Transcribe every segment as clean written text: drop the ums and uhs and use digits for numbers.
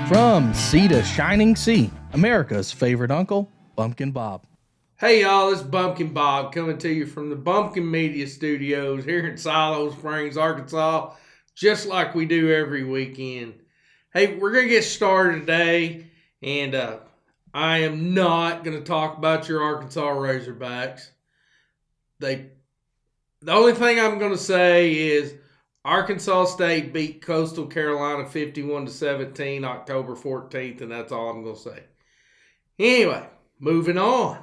From sea to shining sea, America's favorite uncle, Bumpkin Bob. Hey y'all, it's Bumpkin Bob coming to you from the Bumpkin Media Studios here in Silo Springs, Arkansas, just like we do every weekend. Hey, we're going to get started today, and I am not going to talk about your Arkansas Razorbacks. The only thing I'm going to say is Arkansas State beat Coastal Carolina 51-17 October 14th, and that's all I'm going to say. Anyway, moving on.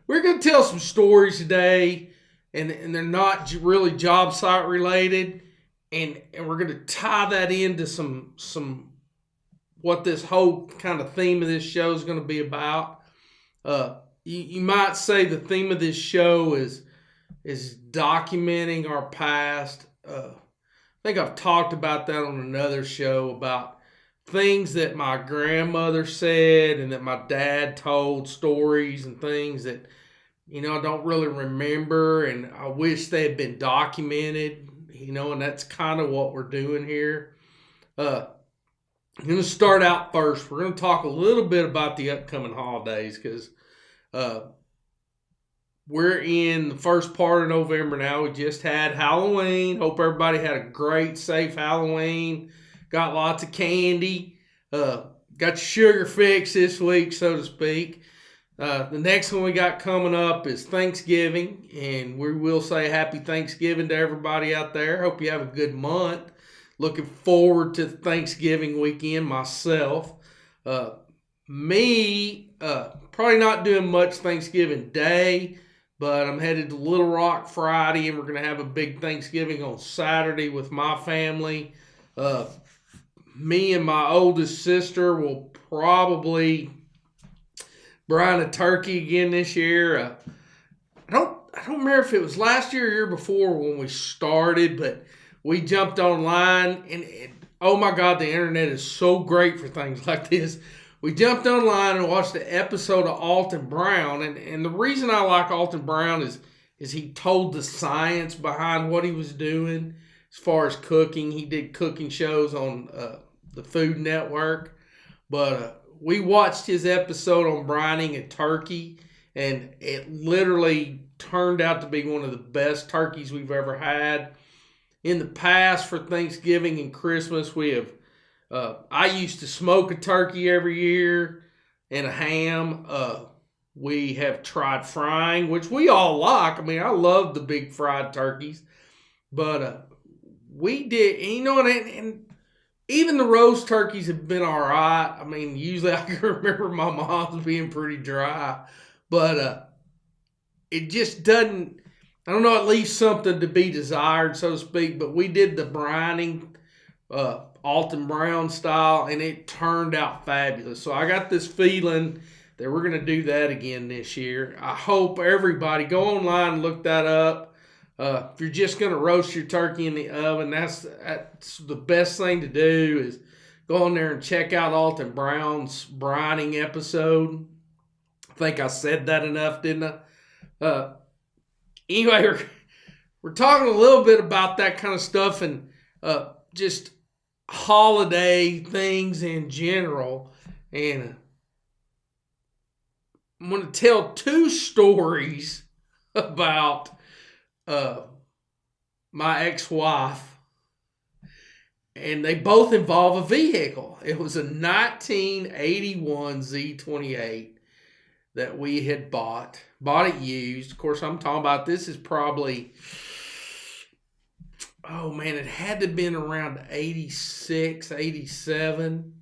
We're going to tell some stories today, and they're not really job site related, and we're going to tie that into some what this whole kind of theme of this show is going to be about. You might say the theme of this show is documenting our past. I think I've talked about that on another show about things that my grandmother said and that my dad told, stories and things that, I don't really remember, and I wish they had been documented, and that's kind of what we're doing here. I'm going to start out first. We're going to talk a little bit about the upcoming holidays because we're in the first part of November now. We just had Halloween. Hope everybody had a great, safe Halloween. Got lots of candy. Got your sugar fix this week, so to speak. The next one we got coming up is Thanksgiving, and we will say Happy Thanksgiving to everybody out there. Hope you have a good month. Looking forward to Thanksgiving weekend myself. Probably not doing much Thanksgiving Day, but I'm headed to Little Rock Friday, and we're going to have a big Thanksgiving on Saturday with my family. Me and my oldest sister will probably brine a turkey again this year. I don't remember if it was last year or year before when we started, but we jumped online, and oh my God, the internet is so great for things like this. We jumped online and watched the episode of Alton Brown, and the reason I like Alton Brown is he told the science behind what he was doing as far as cooking. He did cooking shows on the Food Network, but we watched his episode on brining a turkey, and it literally turned out to be one of the best turkeys we've ever had. In the past, for Thanksgiving and Christmas, we have I used to smoke a turkey every year and a ham. We have tried frying, which we all like. I mean, I love the big fried turkeys. But we did, and even the roast turkeys have been all right. I mean, usually I can remember my mom's being pretty dry. But it just doesn't, I don't know, it leaves something to be desired, so to speak. But we did the brining, Alton Brown style, and it turned out fabulous. So I got this feeling that we're going to do that again this year. I hope everybody go online and look that up. If you're just going to roast your turkey in the oven, that's the best thing to do is go on there and check out Alton Brown's brining episode. I think I said that enough, didn't I? Anyway, we're talking a little bit about that kind of stuff and just holiday things in general, and I'm going to tell two stories about my ex-wife, and they both involve a vehicle. It was a 1981 Z28 that we had bought it used. Of course, I'm talking about, this is probably, it had to have been around 86, 87.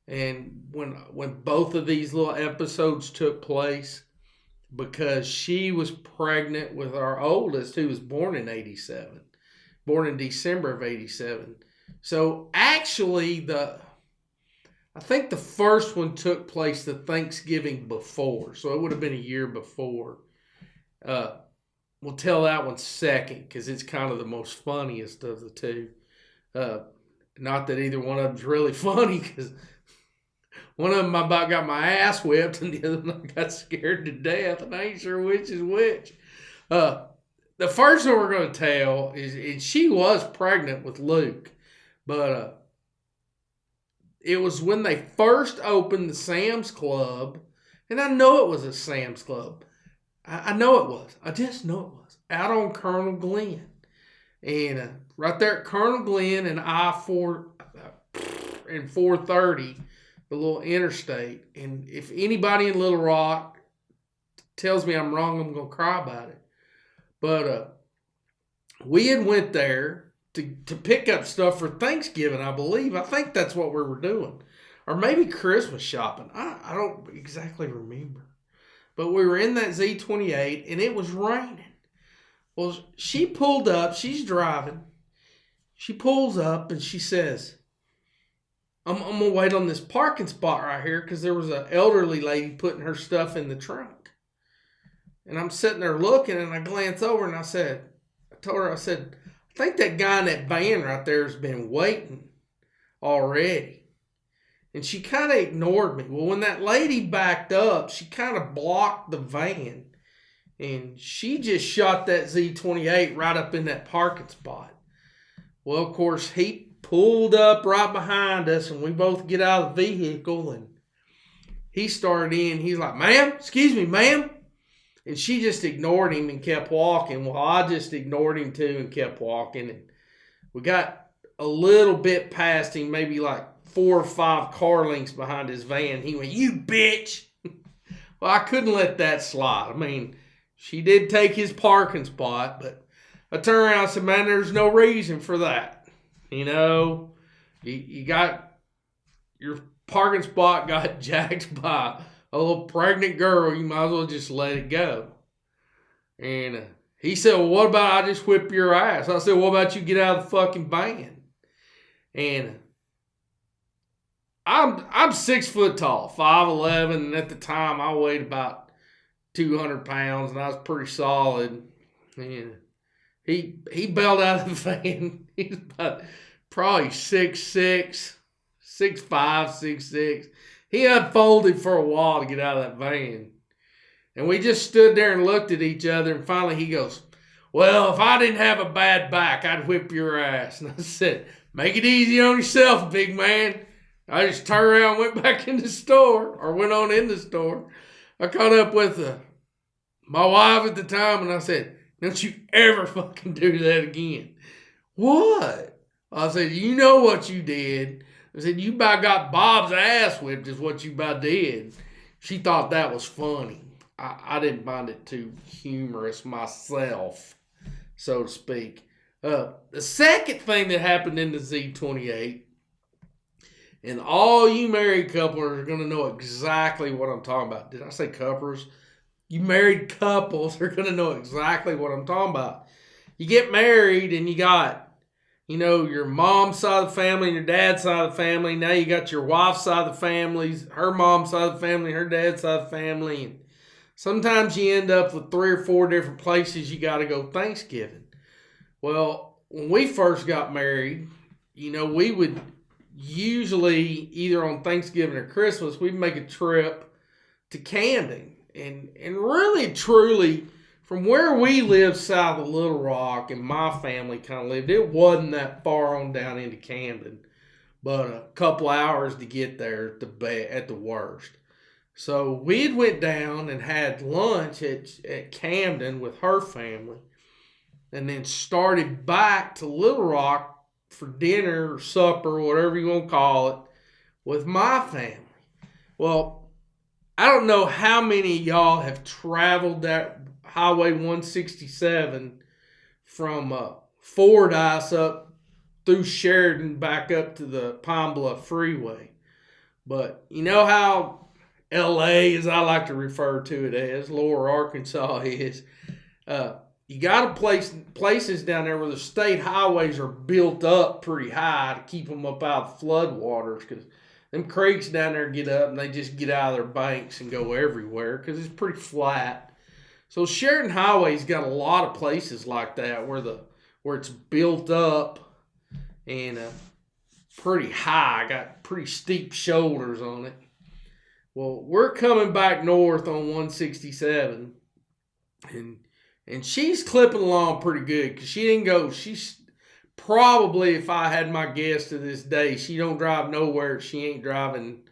And when both of these little episodes took place, because she was pregnant with our oldest, who was born in 87, born in December of 87. So actually, I think the first one took place the Thanksgiving before, so it would have been a year before. We'll tell that one second because it's kind of the most funniest of the two. Not that either one of them's really funny, because one of them I about got my ass whipped and the other one I got scared to death, and I ain't sure which is which. The first one we're going to tell is she was pregnant with Luke, but it was when they first opened the Sam's Club, and I know it was a Sam's Club. I know it was. I just know it was. Out on Colonel Glenn. And right there at Colonel Glenn and I-4 and 430, the little interstate. And if anybody in Little Rock tells me I'm wrong, I'm going to cry about it. But we had went there to pick up stuff for Thanksgiving, I believe. I think that's what we were doing. Or maybe Christmas shopping. I don't exactly remember. But we were in that Z28 and it was raining. Well, she pulled up. She's driving. She pulls up and she says, I'm going to wait on this parking spot right here because there was an elderly lady putting her stuff in the trunk. And I'm sitting there looking and I glance over and I told her, I think that guy in that van right there has been waiting already. And she kind of ignored me. Well, when that lady backed up, she kind of blocked the van. And she just shot that Z28 right up in that parking spot. Well, of course, he pulled up right behind us, and we both get out of the vehicle, and he started in. He's like, ma'am, excuse me, ma'am. And she just ignored him and kept walking. Well, I just ignored him too and kept walking. And we got a little bit past him, maybe like 4 or 5 car lengths behind his van. He went, you bitch. Well, I couldn't let that slide. I mean, she did take his parking spot, but I turned around and said, man, there's no reason for that. You know, you got your parking spot got jacked by a little pregnant girl. You might as well just let it go. And he said, well, what about I just whip your ass? I said, what about you get out of the fucking van? And I'm 6 foot tall, 5'11", and at the time I weighed about 200 pounds, and I was pretty solid. And he bailed out of the van. He's about probably 6'6", 6'5", 6'6". He unfolded for a while to get out of that van. And we just stood there and looked at each other, and finally he goes, well, if I didn't have a bad back, I'd whip your ass. And I said, make it easy on yourself, big man. I just turned around and went back in the store, or went on in the store. I caught up with my wife at the time, and I said, don't you ever fucking do that again. What? I said, you know what you did. I said, you about got Bob's ass whipped is what you about did. She thought that was funny. I didn't find it too humorous myself, so to speak. The second thing that happened in the Z28, and all you married couples are going to know exactly what I'm talking about. Did I say couples? You married couples are going to know exactly what I'm talking about. You get married and you got, you know, your mom's side of the family and your dad's side of the family. Now you got your wife's side of the family, her mom's side of the family, her dad's side of the family. And sometimes you end up with 3 or 4 different places you got to go Thanksgiving. Well, when we first got married, you know, we would usually either on Thanksgiving or Christmas, we'd make a trip to Camden. And really, truly, from where we lived south of Little Rock and my family kind of lived, it wasn't that far on down into Camden, but a couple hours to get there at the worst. So we had went down and had lunch at Camden with her family, and then started back to Little Rock for dinner or supper, whatever you want to call it, with my family. Well, I don't know how many of y'all have traveled that Highway 167 from Fordyce up through Sheridan back up to the Pine Bluff Freeway. But you know how LA, as I like to refer to it as, Lower Arkansas is, you got places down there where the state highways are built up pretty high to keep them up out of the floodwaters, because them creeks down there get up and they just get out of their banks and go everywhere because it's pretty flat. So Sheridan Highway's got a lot of places like that where it's built up and pretty high, got pretty steep shoulders on it. Well, we're coming back north on 167, and she's clipping along pretty good because she's probably, if I had my guess to this day, she don't drive nowhere if she ain't driving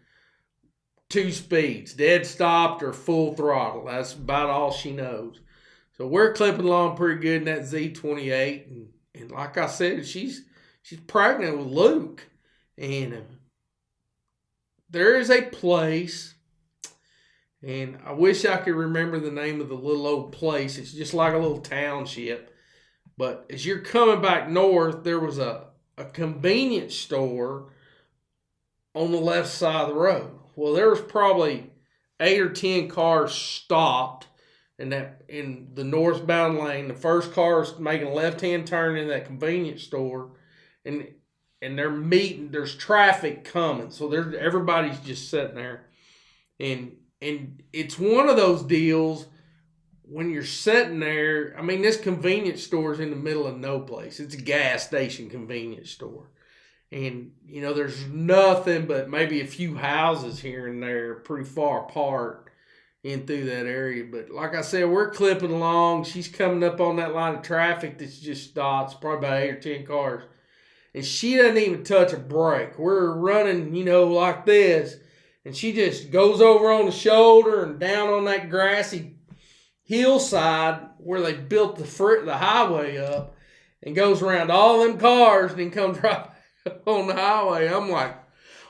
2 speeds, dead stopped or full throttle. That's about all she knows. So we're clipping along pretty good in that Z28. And like I said, she's pregnant with Luke. And there is a place, and I wish I could remember the name of the little old place. It's just like a little township. But as you're coming back north, there was a convenience store on the left side of the road. Well, there was probably 8 or 10 cars stopped in the northbound lane. The first car is making a left-hand turn in that convenience store, and they're meeting. There's traffic coming, so everybody's just sitting there, and it's one of those deals when you're sitting there. I mean, this convenience store is in the middle of no place. It's a gas station convenience store. And, there's nothing but maybe a few houses here and there pretty far apart in through that area. But like I said, we're clipping along. She's coming up on that line of traffic that's just stopped. It's probably about 8 or 10 cars. And she doesn't even touch a brake. We're running, like this. And she just goes over on the shoulder and down on that grassy hillside where they built the highway up, and goes around all them cars and then comes right on the highway. I'm like,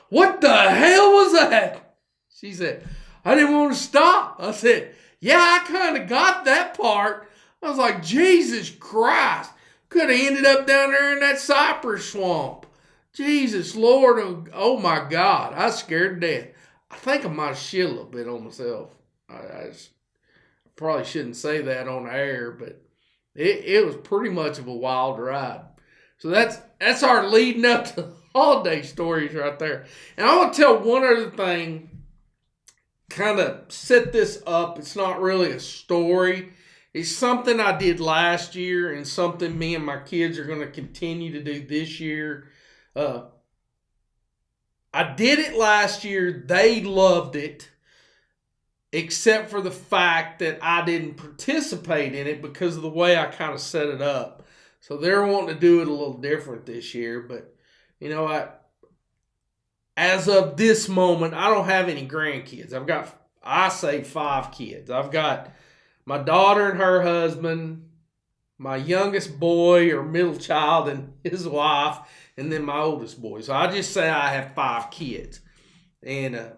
what the hell was that? She said, I didn't want to stop. I said, yeah, I kind of got that part. I was like, Jesus Christ. Could have ended up down there in that cypress swamp. Jesus Lord. Oh my God. I was scared to death. I think I might have shit a little bit on myself. I probably shouldn't say that on air, but it was pretty much of a wild ride. So that's our leading up to the holiday stories right there. And I want to tell one other thing, kind of set this up. It's not really a story. It's something I did last year and something me and my kids are going to continue to do this year. I did it last year. They loved it, except for the fact that I didn't participate in it because of the way I kind of set it up. So they're wanting to do it a little different this year. But, as of this moment, I don't have any grandkids. I say 5 kids. I've got my daughter and her husband, my youngest boy or middle child and his wife, and then my oldest boy. So I just say I have 5 kids. And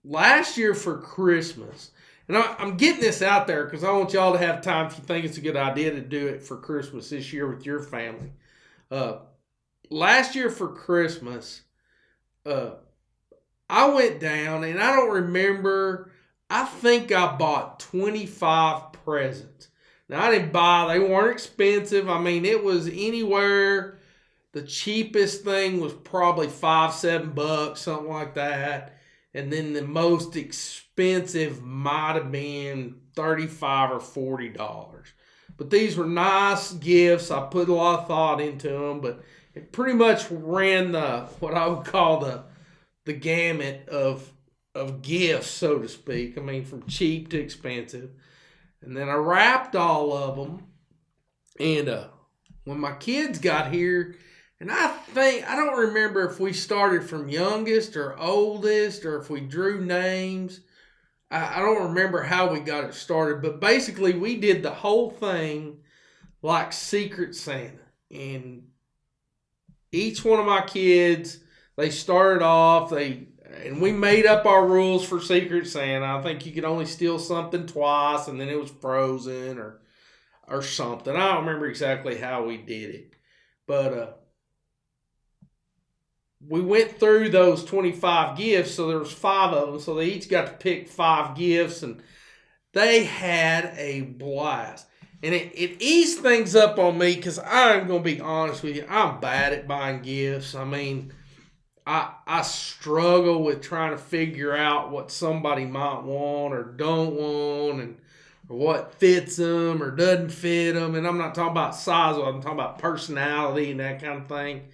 last year for Christmas, and I'm getting this out there because I want y'all to have time if you think it's a good idea to do it for Christmas this year with your family. Last year for Christmas, I went down and I don't remember. I think I bought 25 presents. Now, I didn't they weren't expensive. I mean, it was anywhere. The cheapest thing was probably $5-7, something like that. And then the most expensive might have been $35 or $40. But these were nice gifts. I put a lot of thought into them, but it pretty much ran what I would call the gamut of gifts, so to speak. I mean, from cheap to expensive. And then I wrapped all of them. And when my kids got here, and I don't remember if we started from youngest or oldest or if we drew names. I don't remember how we got it started, but basically we did the whole thing like Secret Santa. And each one of my kids, they started off, and we made up our rules for Secret Santa. I think you could only steal something twice, and then it was frozen or something. I don't remember exactly how we did it. But we went through those 25 gifts, so there was 5 of them, so they each got to pick 5 gifts, and they had a blast. And it eased things up on me because I'm going to be honest with you, I'm bad at buying gifts. I mean, I struggle with trying to figure out what somebody might want or don't want, or what fits them or doesn't fit them. And I'm not talking about size, I'm talking about personality and that kind of thing.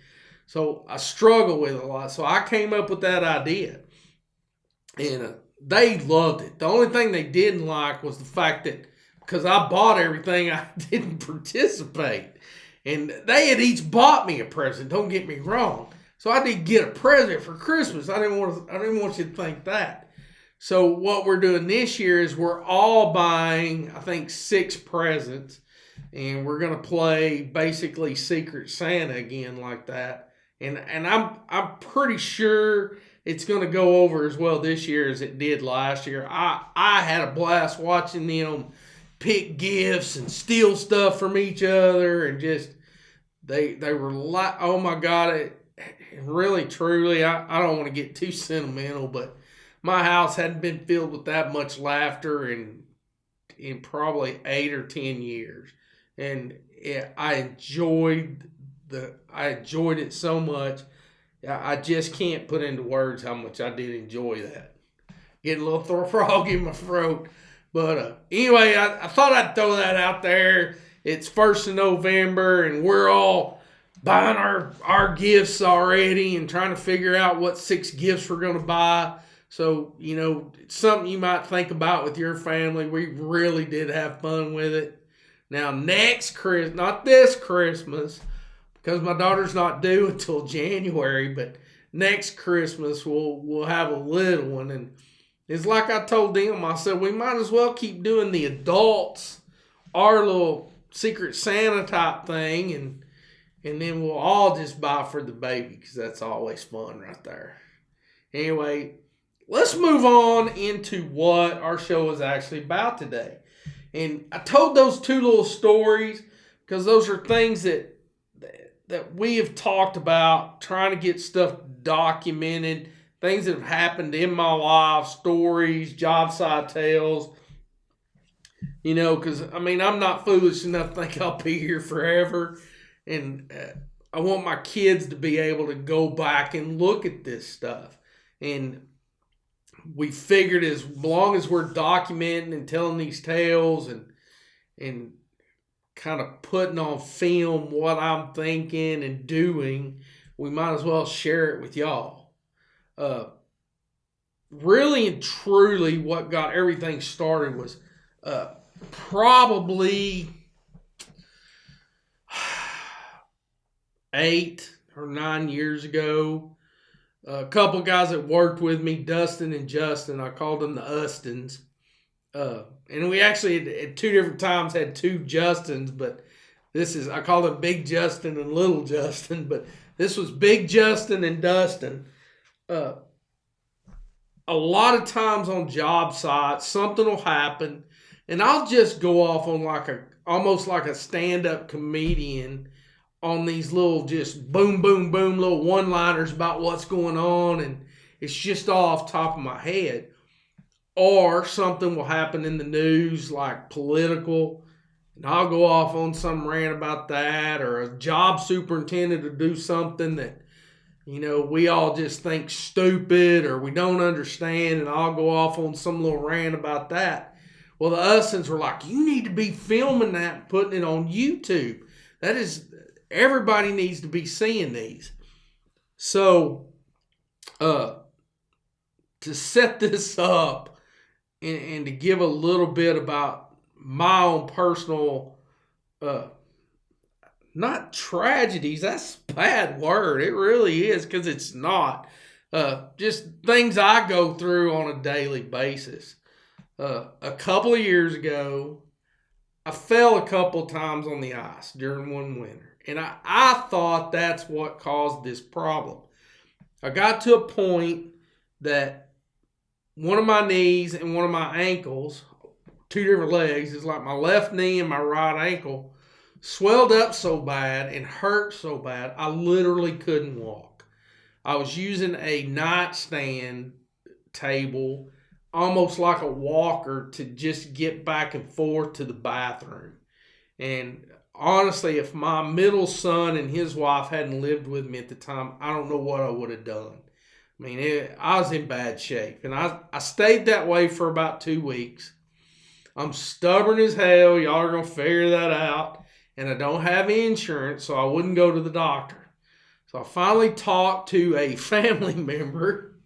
So I struggle with it a lot. So I came up with that idea. And they loved it. The only thing they didn't like was the fact that because I bought everything, I didn't participate. And they had each bought me a present. Don't get me wrong. So I did get a present for Christmas. I didn't want you to think that. So what we're doing this year is we're all buying, I think, 6 presents, and we're gonna play basically Secret Santa again like that. And I'm pretty sure it's gonna go over as well this year as it did last year. I had a blast watching them pick gifts and steal stuff from each other, and just they were like, oh my God, it really truly, I don't want to get too sentimental, but my house hadn't been filled with that much laughter in probably 8 or 10 years. And I enjoyed it so much. I just can't put into words how much I did enjoy that. Getting a little frog in my throat. But anyway, I thought I'd throw that out there. It's 1st of November, and we're all buying our gifts already and trying to figure out what 6 gifts we're going to buy. So, it's something you might think about with your family. We really did have fun with it. Now, next Christmas, not this Christmas, because my daughter's not due until January, but next Christmas we'll have a little one. And it's like I told them, I said, we might as well keep doing the adults, our little Secret Santa type thing, and then we'll all just buy for the baby, because that's always fun right there. Anyway, let's move on into what our show is actually about today. And I told those 2 little stories because those are things that we have talked about, trying to get stuff documented, things that have happened in my life, stories, job site tales. Because, I'm not foolish enough to think I'll be here forever. And I want my kids to be able to go back and look at this stuff. And we figured as long as we're documenting and telling these tales and kind of putting on film what I'm thinking and doing, we might as well share it with y'all. Really and truly what got everything started was probably 8 or 9 years ago. A couple guys that worked with me, Dustin and Justin, I called them the Ustins. And we actually at 2 different times had 2 Justins, but I call them Big Justin and Little Justin, but this was Big Justin and Dustin. A lot of times on job sites, something will happen, and I'll just go off on almost like a stand-up comedian on these little just boom, boom, boom, little one-liners about what's going on, and it's just all off the top of my head. Or something will happen in the news, like political, and I'll go off on some rant about that, or a job superintendent to do something that, we all just think stupid or we don't understand, and I'll go off on some little rant about that. Well, the Ustins were like, you need to be filming that and putting it on YouTube. Everybody needs to be seeing these. So, to set this up and to give a little bit about my own personal, not tragedies, that's a bad word. It really is, because it's not. Just things I go through on a daily basis. A couple of years ago, I fell a couple times on the ice during one winter. And I thought that's what caused this problem. I got to a point that one of my knees and one of my ankles, 2 different legs, is like my left knee and my right ankle, swelled up so bad and hurt so bad, I literally couldn't walk. I was using a nightstand table, almost like a walker, to just get back and forth to the bathroom. And honestly, if my middle son and his wife hadn't lived with me at the time, I don't know what I would have done. I was in bad shape. And I stayed that way for about 2 weeks. I'm stubborn as hell. Y'all are going to figure that out. And I don't have insurance, so I wouldn't go to the doctor. So I finally talked to a family member.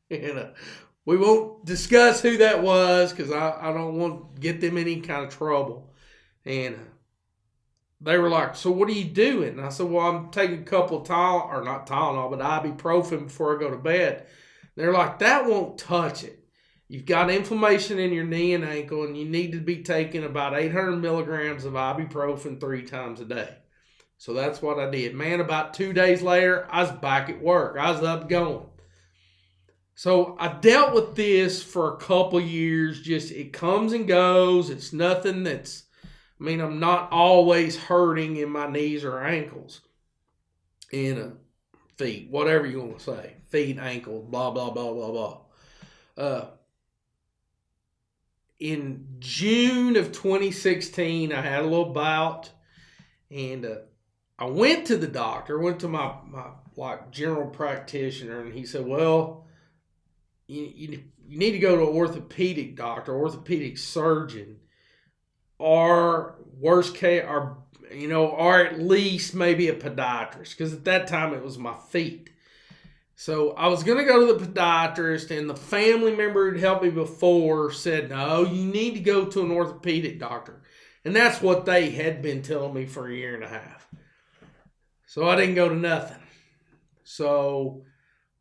And we won't discuss who that was, because I don't want to get them in any kind of trouble. And they were like, so what are you doing? And I said, well, I'm taking a couple of not Tylenol, but ibuprofen before I go to bed. They're like, that won't touch it. You've got inflammation in your knee and ankle, and you need to be taking about 800 milligrams of ibuprofen 3 times a day. So that's what I did. Man, about 2 days later, I was back at work. I was up going. So I dealt with this for a couple years. Just it comes and goes. It's nothing that's, I'm not always hurting in my knees or ankles. Feet, whatever you want to say. Feet, ankles, blah, blah, blah, blah, blah. In June of 2016, I had a little bout, and I went to the doctor, went to my general practitioner, and he said, well, you need to go to an orthopedic doctor, orthopedic surgeon, or worst case, or at least maybe a podiatrist, because at that time it was my feet. So I was going to go to the podiatrist, and the family member who'd helped me before said, no, you need to go to an orthopedic doctor. And that's what they had been telling me for a year and a half. So I didn't go to nothing. So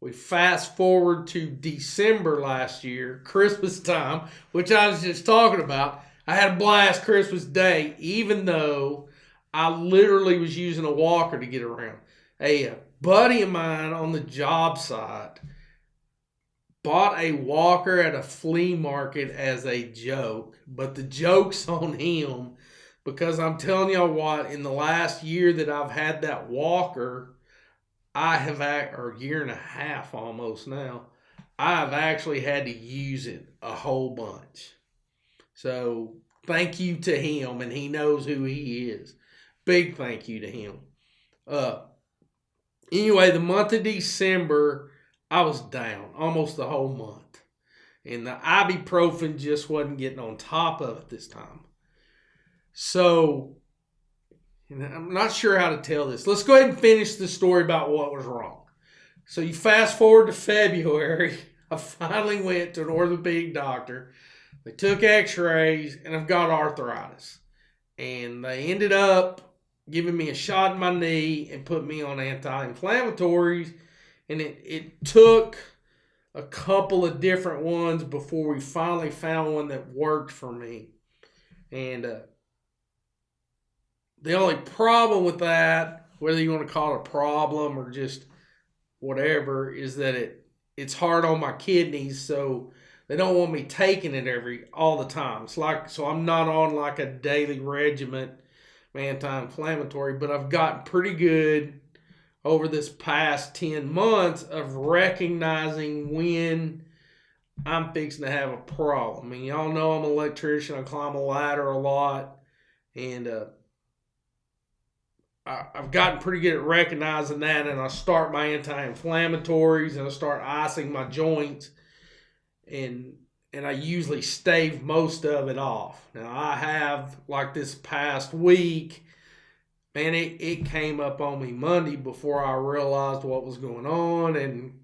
we fast forward to December last year, Christmas time, which I was just talking about. I had a blast Christmas Day, even though I literally was using a walker to get around. A buddy of mine on the job site bought a walker at a flea market as a joke, but the joke's on him, because I'm telling y'all what, in the last year that I've had that walker, or year and a half almost now, I've actually had to use it a whole bunch. So thank you to him, and he knows who he is. Big thank you to him. Anyway, the month of December, I was down almost the whole month. And the ibuprofen just wasn't getting on top of it this time. So, I'm not sure how to tell this. Let's go ahead and finish the story about what was wrong. So you fast forward to February, I finally went to an orthopedic doctor. They took x-rays, and I've got arthritis. And they ended up giving me a shot in my knee and put me on anti-inflammatories. And it took a couple of different ones before we finally found one that worked for me. And the only problem with that, whether you want to call it a problem or just whatever, is that it's hard on my kidneys, so they don't want me taking it all the time. So I'm not on like a daily regimen anti-inflammatory, but I've gotten pretty good over this past 10 months of recognizing when I'm fixing to have a problem. Y'all know I'm an electrician. I climb a ladder a lot, and I've gotten pretty good at recognizing that, and I start my anti-inflammatories, and I start icing my joints, and I usually stave most of it off. Now, I have, like this past week, man, it came up on me Monday before I realized what was going on, and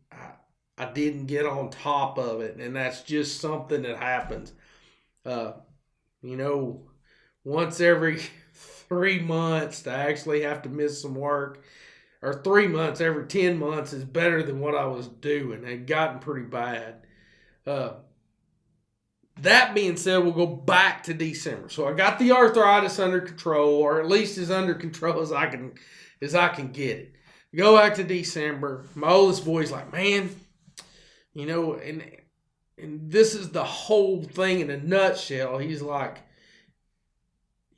I didn't get on top of it, and that's just something that happens. Once every 3 months to actually have to miss some work, or 3 months every 10 months is better than what I was doing. It had gotten pretty bad. That being said, we'll go back to December. So I got the arthritis under control, or at least as under control as I can get it. Go back to December. My oldest boy's like, man, and this is the whole thing in a nutshell. He's like,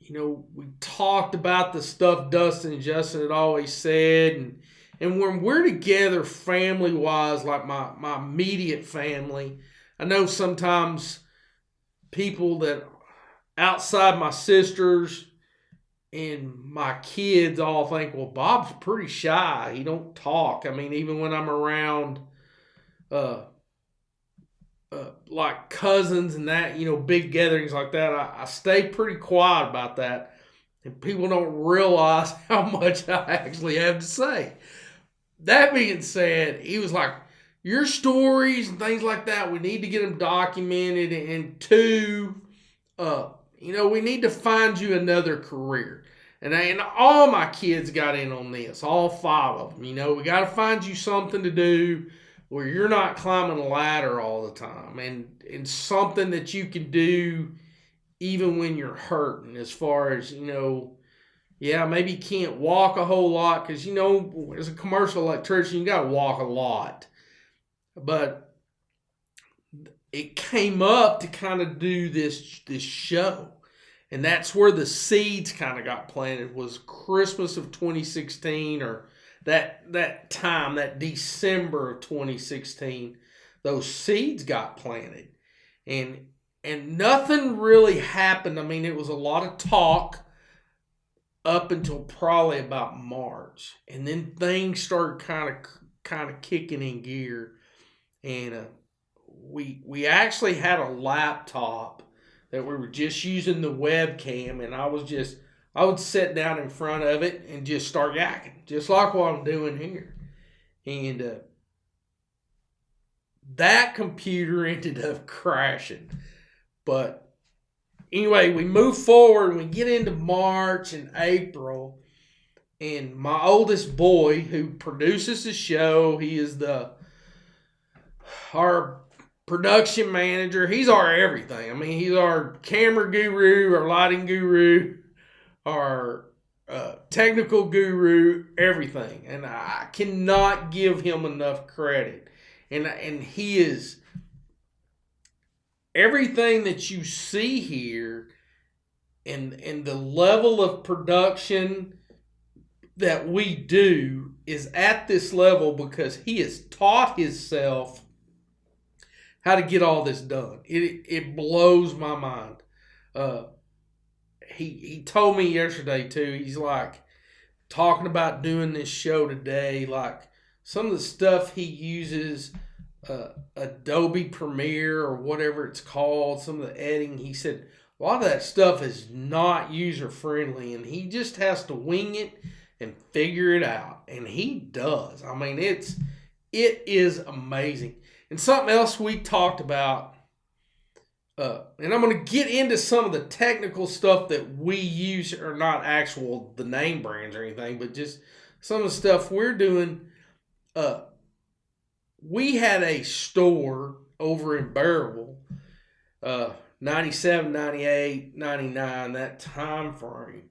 we talked about the stuff Dustin and Justin had always said, and when we're together family-wise, like my immediate family, I know sometimes people that outside my sisters and my kids all think, well, Bob's pretty shy. He don't talk. Even when I'm around like cousins and that, big gatherings like that, I stay pretty quiet about that. And people don't realize how much I actually have to say. That being said, he was like, your stories and things like that, we need to get them documented. And two, we need to find you another career. And all my kids got in on this, all 5 of them. You know, we got to find you something to do where you're not climbing a ladder all the time, and something that you can do even when you're hurting, as far as, you know, yeah, maybe you can't walk a whole lot because, you know, as a commercial electrician, you got to walk a lot. But it came up to kind of do this show. And that's where the seeds kind of got planted, was Christmas of 2016, or that time, that December of 2016. Those seeds got planted. And nothing really happened. I mean, it was a lot of talk up until probably about March. And then things started kind of kicking in gear. And we actually had a laptop that we were just using the webcam, and I would sit down in front of it and just start yakking, just like what I'm doing here. And that computer ended up crashing. But anyway, we move forward, we get into March and April, and my oldest boy, who produces the show, he is our production manager. He's our everything. I mean, he's our camera guru, our lighting guru, our technical guru, everything. And I cannot give him enough credit. And he is everything that you see here, and the level of production that we do is at this level because he has taught himself how to get all this done. It blows my mind. He told me yesterday too, he's like, talking about doing this show today, like some of the stuff he uses, Adobe Premiere or whatever it's called, some of the editing, he said a lot of that stuff is not user friendly, and he just has to wing it and figure it out. And he does. I mean, it is amazing. And something else we talked about, and I'm going to get into some of the technical stuff that we use, or not actual, the name brands or anything, but just some of the stuff we're doing. We had a store over in Bearable, 97, 98, 99, that time frame.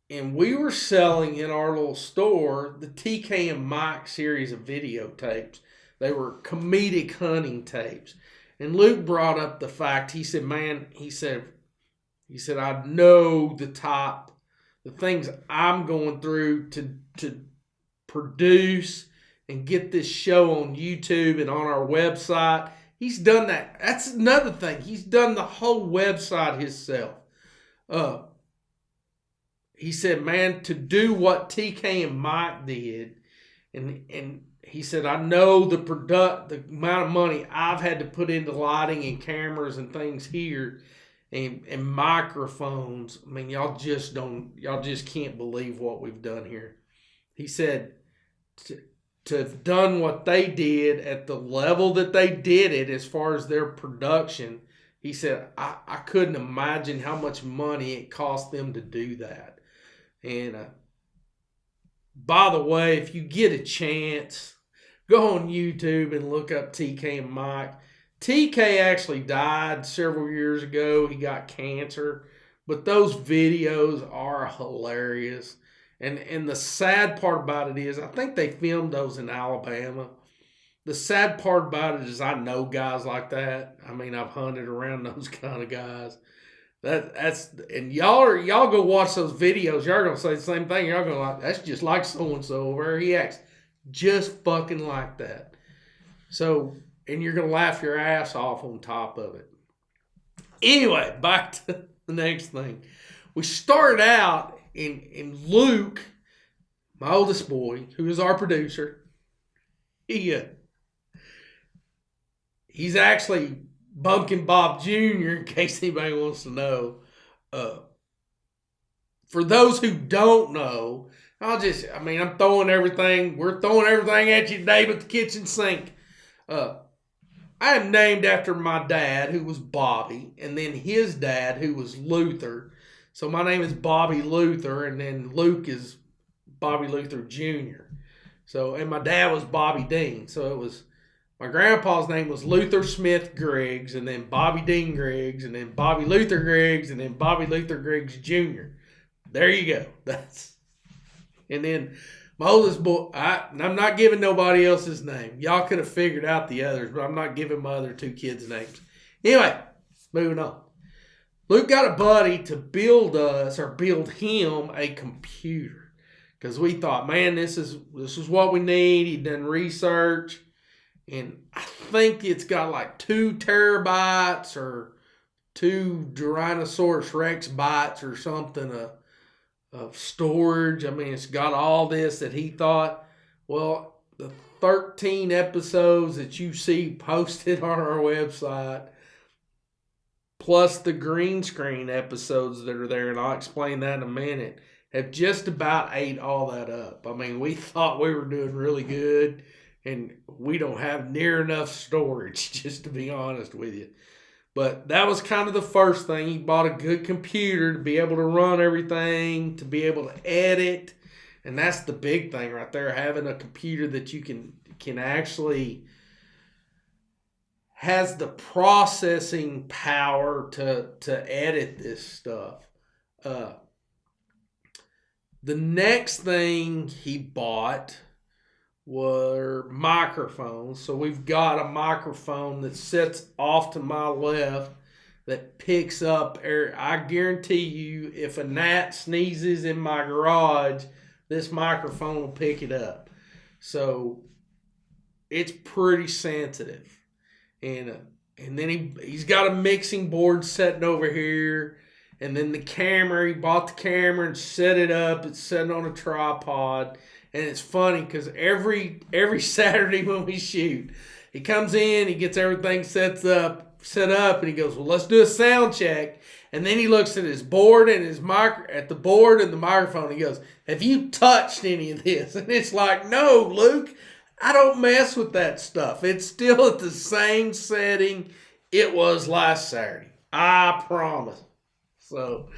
And we were selling in our little store the TK and Mike series of videotapes. They were comedic hunting tapes. And Luke brought up the fact, he said, man, he said, I know the things I'm going through to produce and get this show on YouTube and on our website. He's done that. That's another thing. He's done the whole website himself. He said, man, to do what TK and Mike did, and he said, I know the amount of money I've had to put into lighting and cameras and things here, and microphones. I mean, y'all just can't believe what we've done here. He said, to have done what they did at the level that they did it, as far as their production, he said, I couldn't imagine how much money it cost them to do that. And by the way, if you get a chance, go on YouTube and look up TK and Mike. TK actually died several years ago. He got cancer. But those videos are hilarious. And the sad part about it is, I think they filmed those in Alabama. The sad part about it is, I know guys like that. I mean, I've hunted around those kind of guys. And y'all go watch those videos. Y'all gonna say the same thing. Y'all gonna like, that's just like so and so over. He acts just fucking like that. So, and you're gonna laugh your ass off on top of it. Anyway, back to the next thing. We started out in Luke, my oldest boy, who is our producer. He's actually Bumpkin Bob Jr., in case anybody wants to know. For those who don't know, we're throwing everything at you today but the kitchen sink. I am named after my dad, who was Bobby, and then his dad, who was Luther. So my name is Bobby Luther, and then Luke is Bobby Luther Jr. So, and my dad was Bobby Dean. So it was, my grandpa's name was Luther Smith Griggs, and then Bobby Dean Griggs, and then Bobby Luther Griggs, and then Bobby Luther Griggs Jr. There you go. And then my oldest boy, I'm not giving nobody else's name. Y'all could have figured out the others, but I'm not giving my other 2 kids' names. Anyway, moving on. Luke got a buddy to build him a computer. Because we thought, man, this is what we need. He'd done research. And I think it's got like 2 terabytes or 2 Tyrannosaurus Rex bytes or something of storage. I mean, it's got all this that he thought. Well, the 13 episodes that you see posted on our website, plus the green screen episodes that are there, and I'll explain that in a minute, have just about ate all that up. I mean, we thought we were doing really good, and we don't have near enough storage, just to be honest with you. But that was kind of the first thing. He bought a good computer to be able to run everything, to be able to edit. And that's the big thing right there, having a computer that you can actually has the processing power to edit this stuff. The next thing he bought were microphones. So we've got a microphone that sits off to my left that picks up air. I guarantee you, if a gnat sneezes in my garage, this microphone will pick it up. So it's pretty sensitive. And then he's got a mixing board sitting over here. And then the camera, he bought the camera and set it up. It's sitting on a tripod. And it's funny because every Saturday when we shoot, he comes in, he gets everything set up, and he goes, well, let's do a sound check. And then he looks at his board and at the board and the microphone. He goes, have you touched any of this? And it's like, no, Luke, I don't mess with that stuff. It's still at the same setting it was last Saturday. I promise. So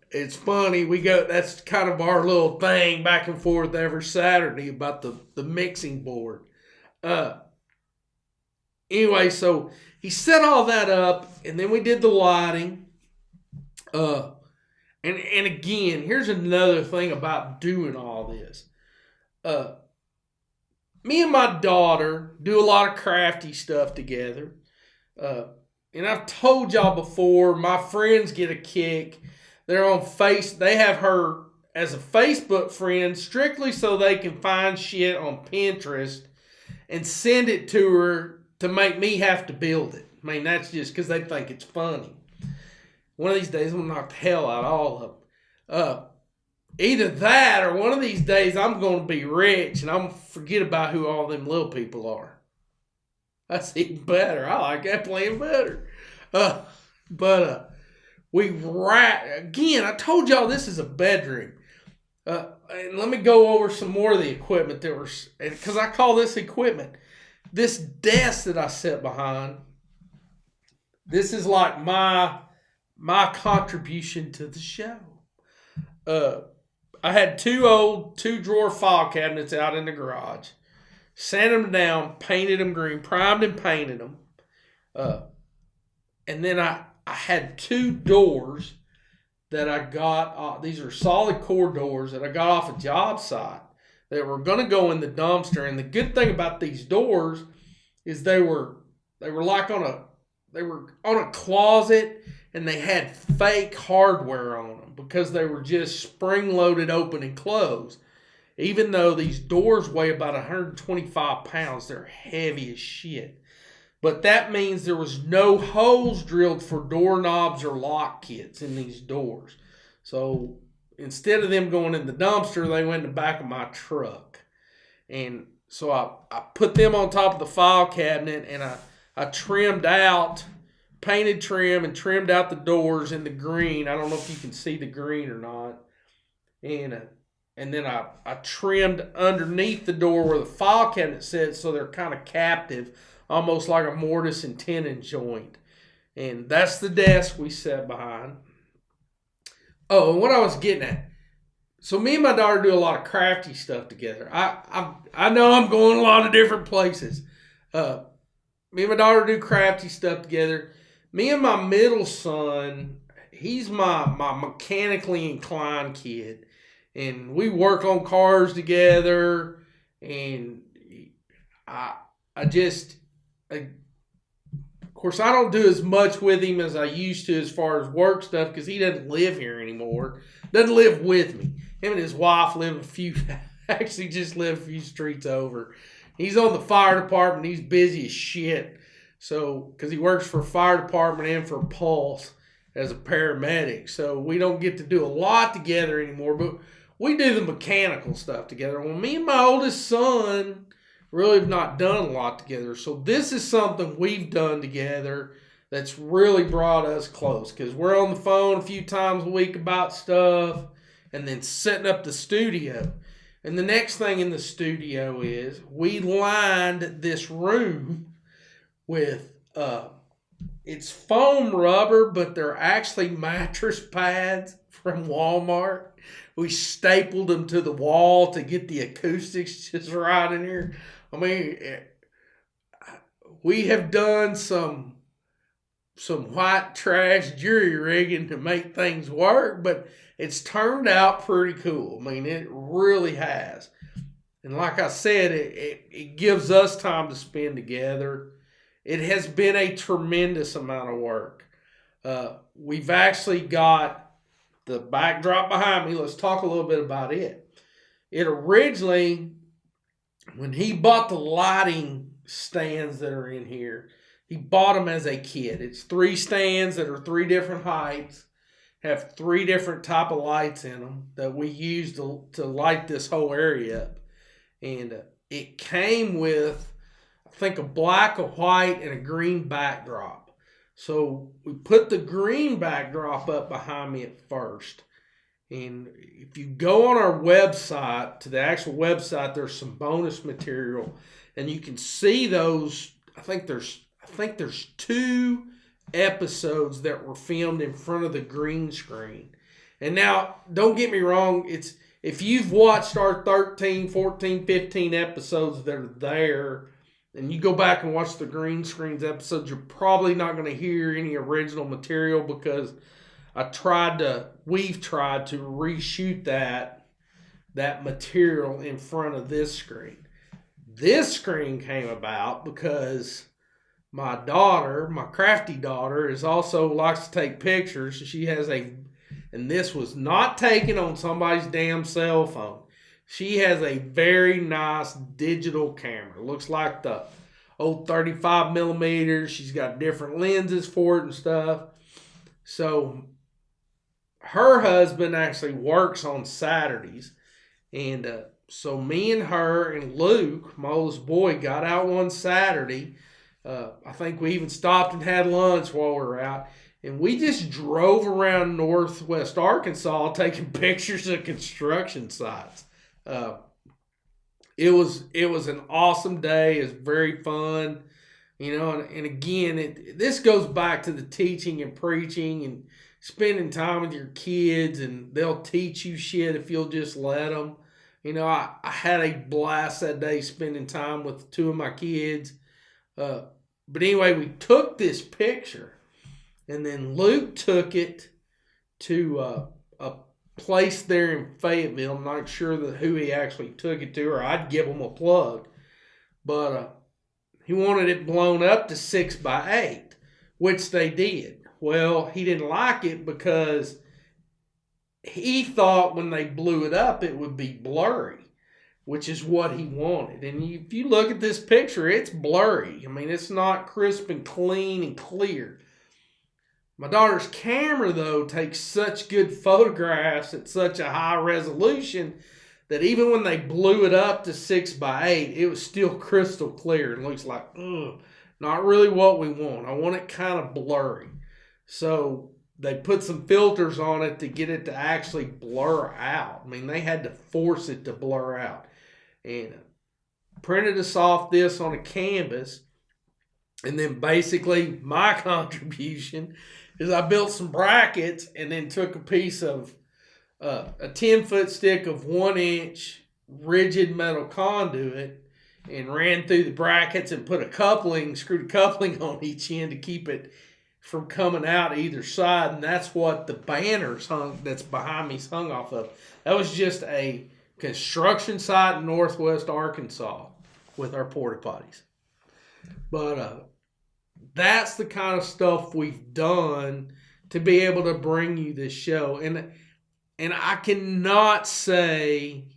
it's funny. That's kind of our little thing back and forth every Saturday about the mixing board. Anyway, so he set all that up, and then we did the lighting. And again, here's another thing about doing all this. Me and my daughter do a lot of crafty stuff together. And I've told y'all before, my friends get a kick. They have her as a Facebook friend strictly so they can find shit on Pinterest and send it to her to make me have to build it. I mean, that's just because they think it's funny. One of these days, I'm going to knock the hell out of all of them. Either that or one of these days, I'm going to be rich and I'm going to forget about who all them little people are. That's even better. I like that plan better. Again, I told y'all this is a bedroom. And let me go over some more of the equipment because I call this equipment. This desk that I sit behind, this is like my contribution to the show. I had 2 2-drawer file cabinets out in the garage. Sanded them down, painted them green, primed and painted them. And then I had 2 doors that I got. These are solid core doors that I got off a job site that were going to go in the dumpster. And the good thing about these doors is they were on a closet, and they had fake hardware on them because they were just spring-loaded open and close. Even though these doors weigh about 125 pounds, they're heavy as shit. But that means there was no holes drilled for doorknobs or lock kits in these doors. So instead of them going in the dumpster, they went in the back of my truck. And so I put them on top of the file cabinet, and I trimmed out, painted trim, and trimmed out the doors in the green. I don't know if you can see the green or not. And then I trimmed underneath the door where the file cabinet sits, so they're kind of captive, almost like a mortise and tenon joint. And that's the desk we sat behind. Oh, and what I was getting at. So me and my daughter do a lot of crafty stuff together. I know I'm going a lot of different places. Me and my daughter do crafty stuff together. Me and my middle son, he's my mechanically inclined kid, and we work on cars together. And I I just I, of course, I don't do as much with him as I used to as far as work stuff because he doesn't live here anymore. Doesn't live with me. Him and his wife live actually just live a few streets over. He's on the fire department. He's busy as shit. So, because he works for fire department and for Pulse as a paramedic. So, we don't get to do a lot together anymore, but we do the mechanical stuff together. Well, me and my oldest son really have not done a lot together. So this is something we've done together that's really brought us close because we're on the phone a few times a week about stuff and then setting up the studio. And the next thing in the studio is we lined this room with it's foam rubber, but they're actually mattress pads from Walmart. We stapled them to the wall to get the acoustics just right in here. I mean, we have done some white trash jury rigging to make things work, but it's turned out pretty cool. I mean, it really has. And like I said, it gives us time to spend together. It has been a tremendous amount of work. We've actually got the backdrop behind me. Let's talk a little bit about it. It originally, when he bought the lighting stands that are in here, he bought them as a kid. It's 3 stands that are 3 different heights, have 3 different type of lights in them that we use to light this whole area up. And it came with, I think, a black, a white, and a green backdrop. So we put the green backdrop up behind me at first. And if you go on our website, to the actual website, there's some bonus material. And you can see those. I think there's 2 episodes that were filmed in front of the green screen. And now, don't get me wrong, it's if you've watched our 13, 14, 15 episodes that are there, and you go back and watch the green screens episodes, you're probably not going to hear any original material because we've tried to reshoot that material in front of this screen. This screen came about because my daughter, my crafty daughter, is also likes to take pictures. She has and this was not taken on somebody's damn cell phone. She has a very nice digital camera. Looks like the old 35 millimeters. She's got different lenses for it and stuff. So her husband actually works on Saturdays. And so me and her and Luke, my oldest boy, got out one Saturday. I think we even stopped and had lunch while we were out. And we just drove around northwest Arkansas taking pictures of construction sites. It was an awesome day. It was very fun. And again, this goes back to the teaching and preaching and spending time with your kids, and they'll teach you shit if you'll just let them. I had a blast that day spending time with 2 of my kids. But anyway, we took this picture, and then Luke took it to a place there in Fayetteville. I'm not sure who he actually took it to, or I'd give him a plug. But he wanted it blown up to 6x8, which they did. Well, he didn't like it because he thought when they blew it up, it would be blurry, which is what he wanted. And if you look at this picture, it's blurry. I mean, it's not crisp and clean and clear. My daughter's camera, though, takes such good photographs at such a high resolution that even when they blew it up to 6x8, it was still crystal clear. It looks like, not really what we want. I want it kind of blurry. So they put some filters on it to get it to actually blur out. I mean, they had to force it to blur out. And printed us off this on a canvas. And then basically my contribution is I built some brackets and then took a piece of a 10-foot stick of 1-inch rigid metal conduit and ran through the brackets and put screwed a coupling on each end to keep it from coming out either side. And that's what the banners that's behind me hung off of. That was just a construction site in Northwest Arkansas with our porta potties. But that's the kind of stuff we've done to be able to bring you this show. And I cannot say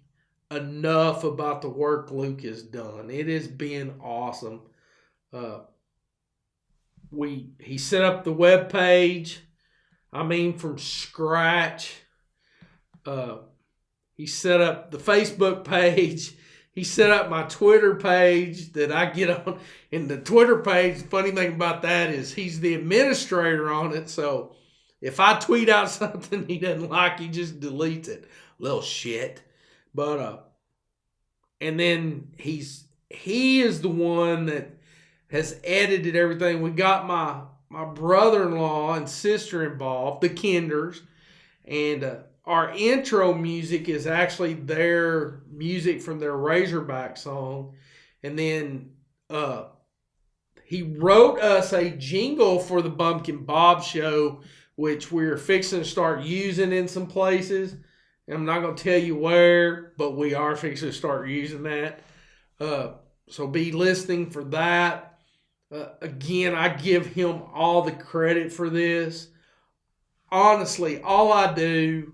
enough about the work Luke has done. It has been awesome. He set up the web page. I mean, from scratch. He set up the Facebook page. He set up my Twitter page that I get on. And the Twitter page, the funny thing about that is he's the administrator on it. So if I tweet out something he doesn't like, he just deletes it. Little shit. But and then he is the one that has edited everything. We got my brother-in-law and sister involved, the Kinders, and our intro music is actually their music from their Razorback song. And then he wrote us a jingle for the Bumpkin Bob Show, which we're fixing to start using in some places. I'm not going to tell you where, but we are fixing to start using that. So be listening for that. Again, I give him all the credit for this. Honestly, all I do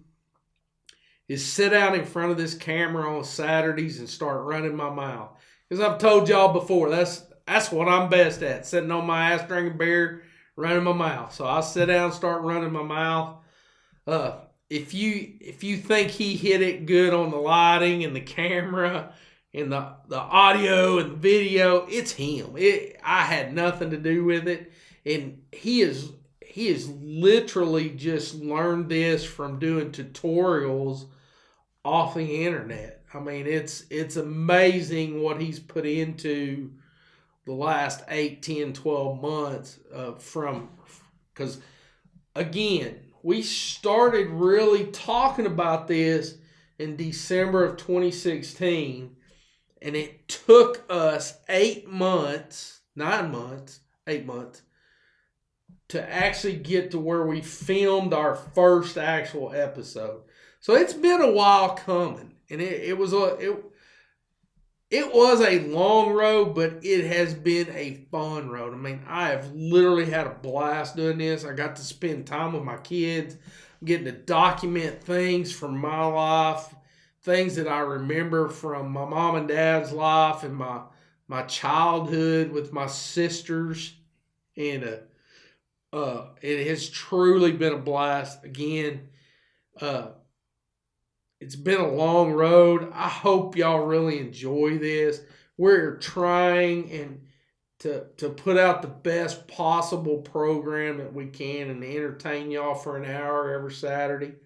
is sit out in front of this camera on Saturdays and start running my mouth. Because I've told y'all before, that's what I'm best at, sitting on my ass drinking beer, running my mouth. So I'll sit down and start running my mouth. If you think he hit it good on the lighting and the camera and the audio and the video, it's him. I had nothing to do with it. And he is literally just learned this from doing tutorials off the internet. I mean, it's amazing what he's put into the last 8, 10, 12 months because again, we started really talking about this in December of 2016, and it took us 8 months to actually get to where we filmed our first actual episode. So it's been a while coming, and it was a long road, but it has been a fun road. I mean, I have literally had a blast doing this. I got to spend time with my kids, getting to document things from my life, things that I remember from my mom and dad's life and my childhood with my sisters, and it has truly been a blast. Again, it's been a long road. I hope y'all really enjoy this. We're trying to put out the best possible program that we can and entertain y'all for an hour every Saturday.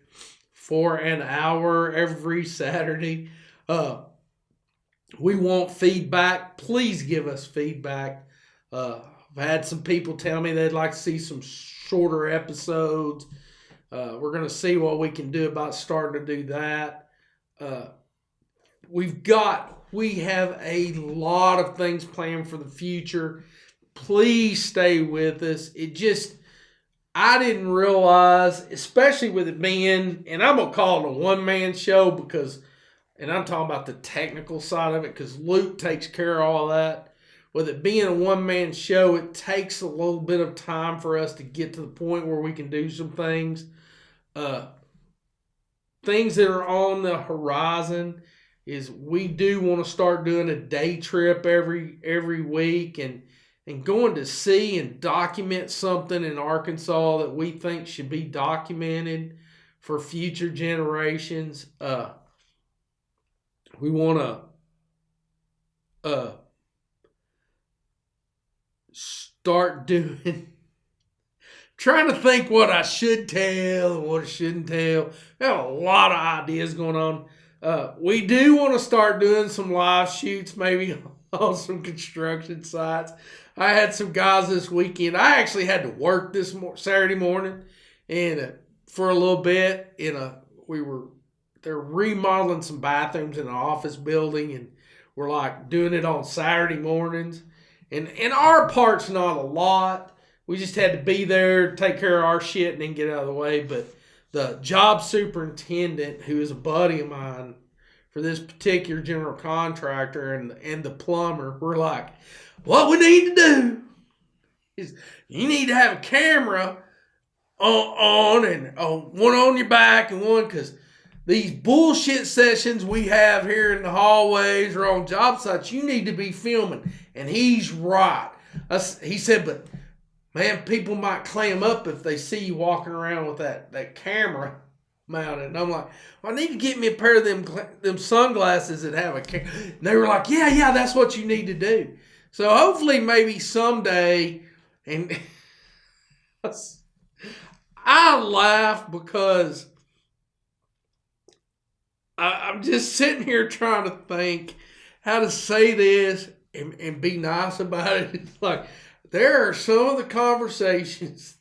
We want feedback. Please give us feedback. I've had some people tell me they'd like to see some shorter episodes. We're going to see what we can do about starting to do that. We have a lot of things planned for the future. Please stay with us. I didn't realize, especially with it being, and I'm going to call it a one-man show and I'm talking about the technical side of it because Luke takes care of all that. With it being a one-man show, it takes a little bit of time for us to get to the point where we can do some things. Things that are on the horizon is we do want to start doing a day trip every week and going to see and document something in Arkansas that we think should be documented for future generations. We want to start trying to think what I should tell and what I shouldn't tell. We have a lot of ideas going on. We do want to start doing some live shoots, maybe on some construction sites. I had some guys this weekend. I actually had to work this Saturday morning, and for a little bit, they're remodeling some bathrooms in an office building, and we're like doing it on Saturday mornings. And our part's not a lot. We just had to be there, take care of our shit, and then get out of the way. But the job superintendent, who is a buddy of mine for this particular general contractor, and the plumber, we're like, what we need to do is you need to have a camera on and one on your back and one, because these bullshit sessions we have here in the hallways or on job sites, you need to be filming. And he's right. He said, but man, people might clam up if they see you walking around with that camera mounted. And I'm like, well, I need to get me a pair of them sunglasses that have a camera. And they were like, yeah, that's what you need to do. So hopefully maybe someday, and I laugh because I'm just sitting here trying to think how to say this and be nice about it. It's like, there are some of the conversations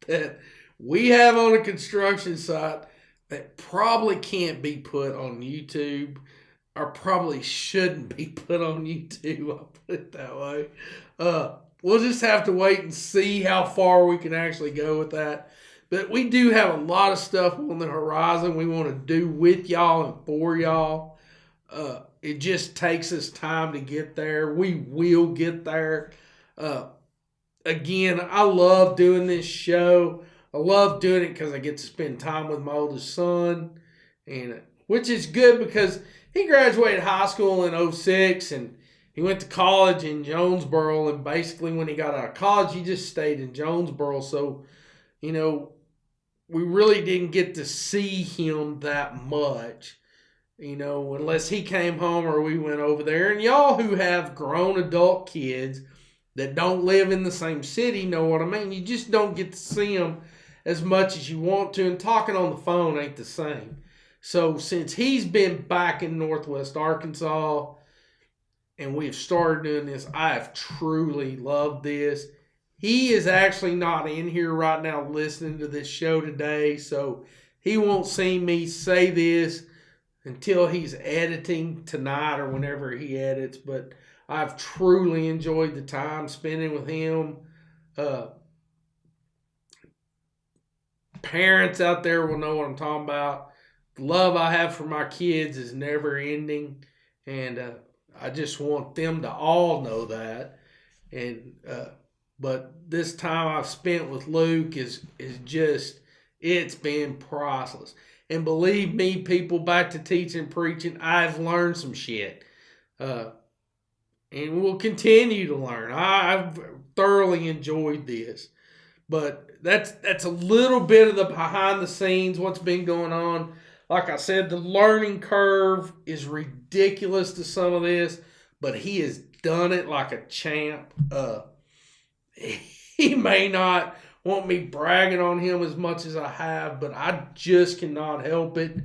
that we have on a construction site that probably can't be put on YouTube, or probably shouldn't be put on YouTube. I'll put it that way. We'll just have to wait and see how far we can actually go with that. But we do have a lot of stuff on the horizon we want to do with y'all and for y'all. It just takes us time to get there. We will get there. Again, I love doing this show. I love doing it because I get to spend time with my oldest son, and which is good because he graduated high school in 2006, and he went to college in Jonesboro. And basically, when he got out of college, he just stayed in Jonesboro. So, we really didn't get to see him that much, unless he came home or we went over there. And y'all who have grown adult kids that don't live in the same city know what I mean. You just don't get to see them as much as you want to, and talking on the phone ain't the same. So since he's been back in Northwest Arkansas and we've started doing this, I have truly loved this. He is actually not in here right now listening to this show today, so he won't see me say this until he's editing tonight or whenever he edits. But I've truly enjoyed the time spending with him. Parents out there will know what I'm talking about. The love I have for my kids is never ending, and I just want them to all know that. And but this time I've spent with Luke is just, it's been priceless. And believe me, people, back to teaching, preaching, I've learned some shit. And we'll continue to learn. I've thoroughly enjoyed this. But that's a little bit of the behind the scenes, what's been going on. Like I said, the learning curve is ridiculous to some of this, but he has done it like a champ. He may not want me bragging on him as much as I have, but I just cannot help it.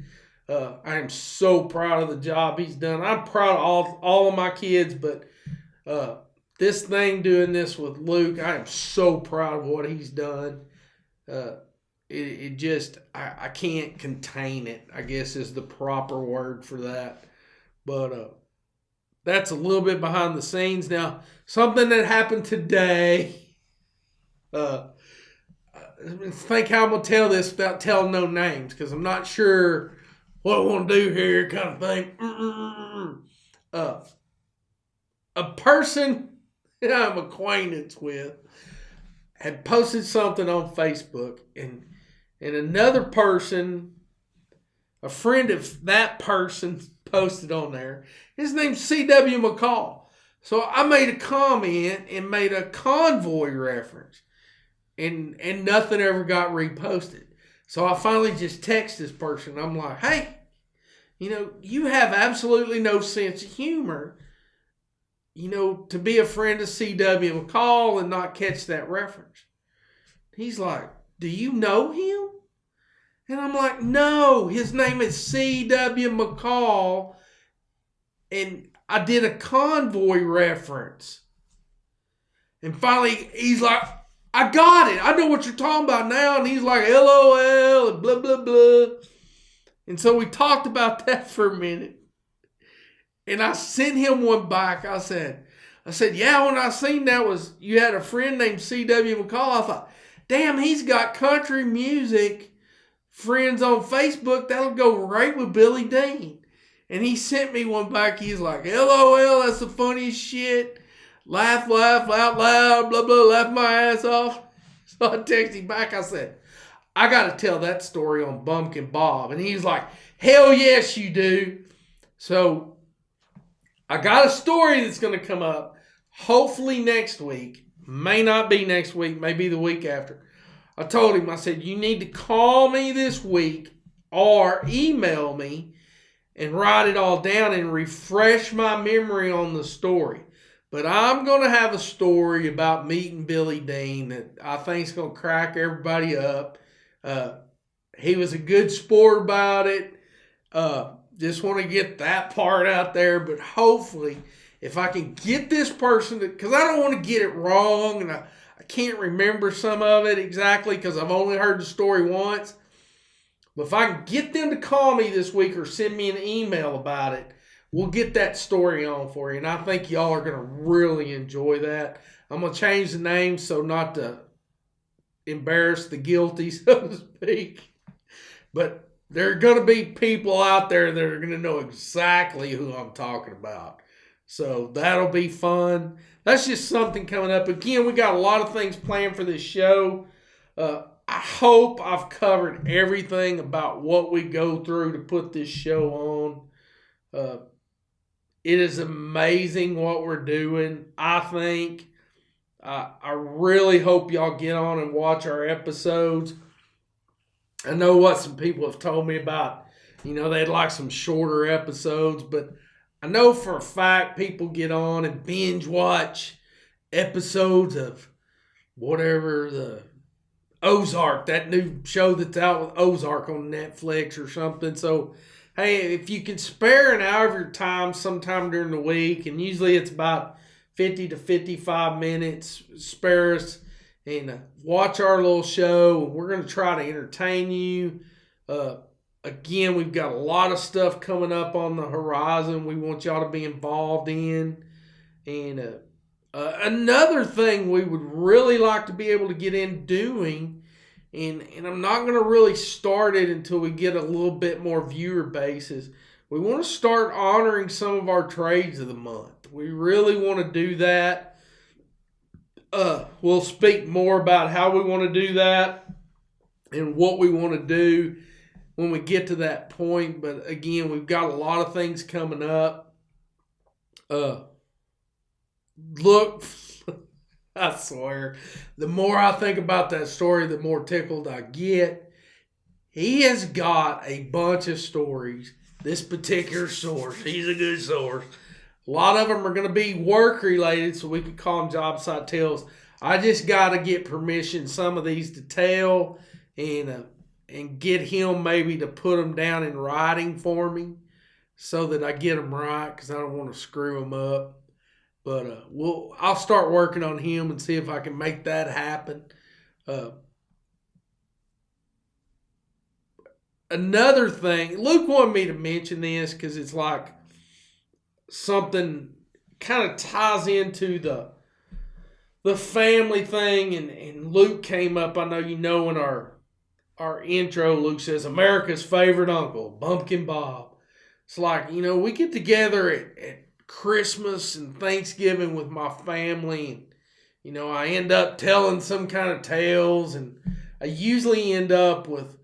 I am so proud of the job he's done. I'm proud of all of my kids, but this thing, doing this with Luke, I am so proud of what he's done. It just, I can't contain it, I guess is the proper word for that. But that's a little bit behind the scenes. Now, something that happened today, think how I'm going to tell this without telling no names, because I'm not sure what I want to do here, kind of thing. A person that I'm acquainted with had posted something on Facebook, and another person, a friend of that person, posted on there. His name's C.W. McCall. So I made a comment and made a convoy reference, and nothing ever got reposted. So I finally just text this person. I'm like, hey, you have absolutely no sense of humor, to be a friend of C.W. McCall and not catch that reference. He's like, do you know him? And I'm like, no, his name is C.W. McCall, and I did a convoy reference. And finally, he's like, I got it. I know what you're talking about now. And he's like, LOL, and blah, blah, blah. And so we talked about that for a minute. And I sent him one back. I said, yeah, when I seen that was you had a friend named C.W. McCall, I thought, damn, he's got country music friends on Facebook. That'll go right with Billy Dean. And he sent me one back. He's like, LOL, that's the funniest shit. Laugh out loud, blah, blah, laugh my ass off. So I texted him back. I said, I got to tell that story on Bumpkin Bob. And he's like, hell yes, you do. So I got a story that's going to come up hopefully next week. May not be next week, maybe the week after. I told him, I said, you need to call me this week or email me and write it all down and refresh my memory on the story. But I'm going to have a story about meeting Billy Dean that I think is going to crack everybody up. He was a good sport about it. Just want to get that part out there. But hopefully, if I can get this person, because I don't want to get it wrong, and I can't remember some of it exactly because I've only heard the story once. But if I can get them to call me this week or send me an email about it, we'll get that story on for you. And I think y'all are going to really enjoy that. I'm going to change the name so not to embarrass the guilty, so to speak. But there are going to be people out there that are going to know exactly who I'm talking about. So that'll be fun. That's just something coming up. Again, we got a lot of things planned for this show. I hope I've covered everything about what we go through to put this show on. It is amazing what we're doing. I think. I really hope y'all get on and watch our episodes. I know what some people have told me about. They'd like some shorter episodes, but I know for a fact people get on and binge watch episodes of whatever, the Ozark, that new show that's out with Ozark on Netflix or something. So, hey, if you can spare an hour of your time sometime during the week, and usually it's about 50 to 55 minutes, spare us and watch our little show. We're going to try to entertain you. Again, we've got a lot of stuff coming up on the horizon we want y'all to be involved in. And another thing we would really like to be able to get in doing, and I'm not going to really start it until we get a little bit more viewer base, is we want to start honoring some of our trades of the month. We really want to do that. We'll speak more about how we want to do that and what we want to do when we get to that point. But again, we've got a lot of things coming up. Look, I swear, the more I think about that story, the more tickled I get. He has got a bunch of stories. This particular source, he's a good source. A lot of them are going to be work related, so we could call them job site tales. I just got to get permission, some of these to tell, and get him maybe to put them down in writing for me so that I get them right, because I don't want to screw them up. But I'll start working on him and see if I can make that happen. Another thing, Luke wanted me to mention this because it's like something kind of ties into the family thing, and Luke came up. I know you know in our intro, Luke says, America's favorite uncle, Bumpkin Bob. It's like, we get together at Christmas and Thanksgiving with my family, and, I end up telling some kind of tales, and I usually end up with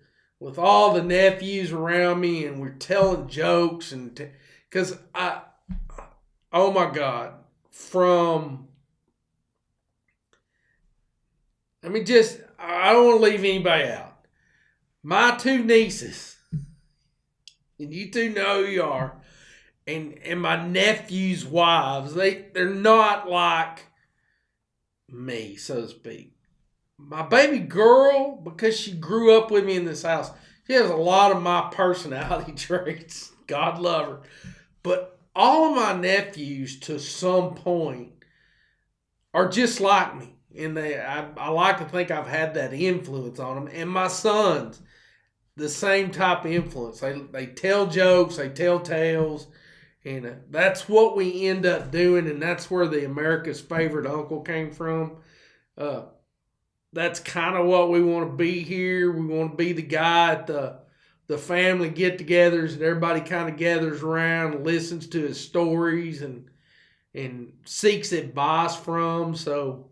all the nephews around me, and we're telling jokes, and because oh my God, I don't want to leave anybody out. My two nieces, and you two know who you are, and my nephew's wives, they're not like me, so to speak. My baby girl, because she grew up with me in this house, she has a lot of my personality traits. God love her. But all of my nephews, to some point, are just like me. And I like to think I've had that influence on them. And my sons, the same type of influence. They tell jokes, they tell tales, and that's what we end up doing. And that's where the America's Favorite Uncle came from. That's kind of what we want to be here. We want to be the guy at the family get-togethers and everybody kind of gathers around and listens to his stories and seeks advice from. So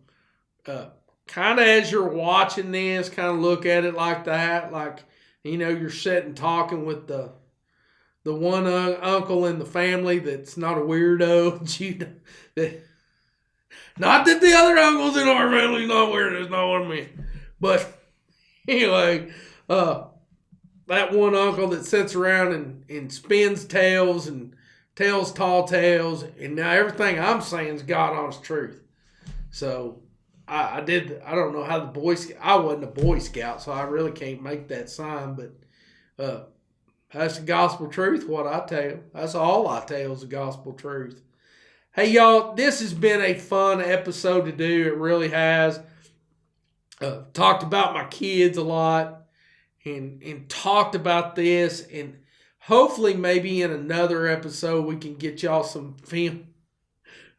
kind of as you're watching this, kind of look at it like that, like, you're sitting talking with the one uncle in the family that's not a weirdo. Not that the other uncles in our family's not weird. That's not what I mean. But anyway, that one uncle that sits around and spins tales and tells tall tales, and now everything I'm saying is God honest truth. So I don't know how I wasn't a Boy Scout, so I really can't make that sign, but that's the gospel truth, what I tell. That's all I tell is the gospel truth. Hey, y'all, this has been a fun episode to do. It really has. Talked about my kids a lot and talked about this. And hopefully maybe in another episode we can get y'all some film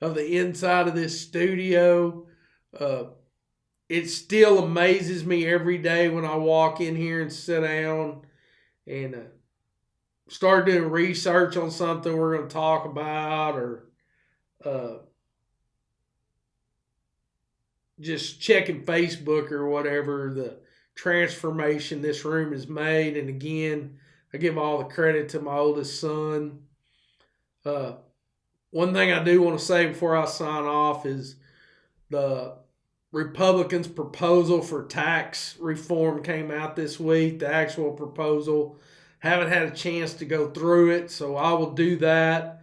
of the inside of this studio. It still amazes me every day when I walk in here and sit down and start doing research on something we're going to talk about, or just checking Facebook or whatever, the transformation this room has made. And again, I give all the credit to my oldest son. One thing I do want to say before I sign off is the Republicans' proposal for tax reform came out this week, the actual proposal. Haven't had a chance to go through it, so I will do that.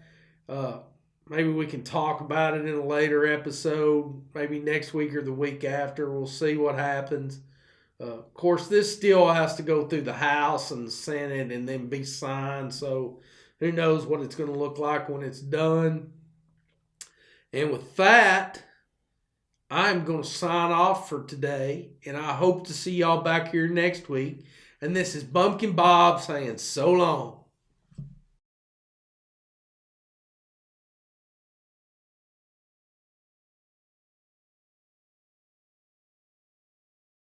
Maybe we can talk about it in a later episode, maybe next week or the week after. We'll see what happens. Of course, this still has to go through the House and the Senate and then be signed, so who knows what it's going to look like when it's done. And with that, I'm going to sign off for today, and I hope to see y'all back here next week. And this is Bumpkin Bob saying so long.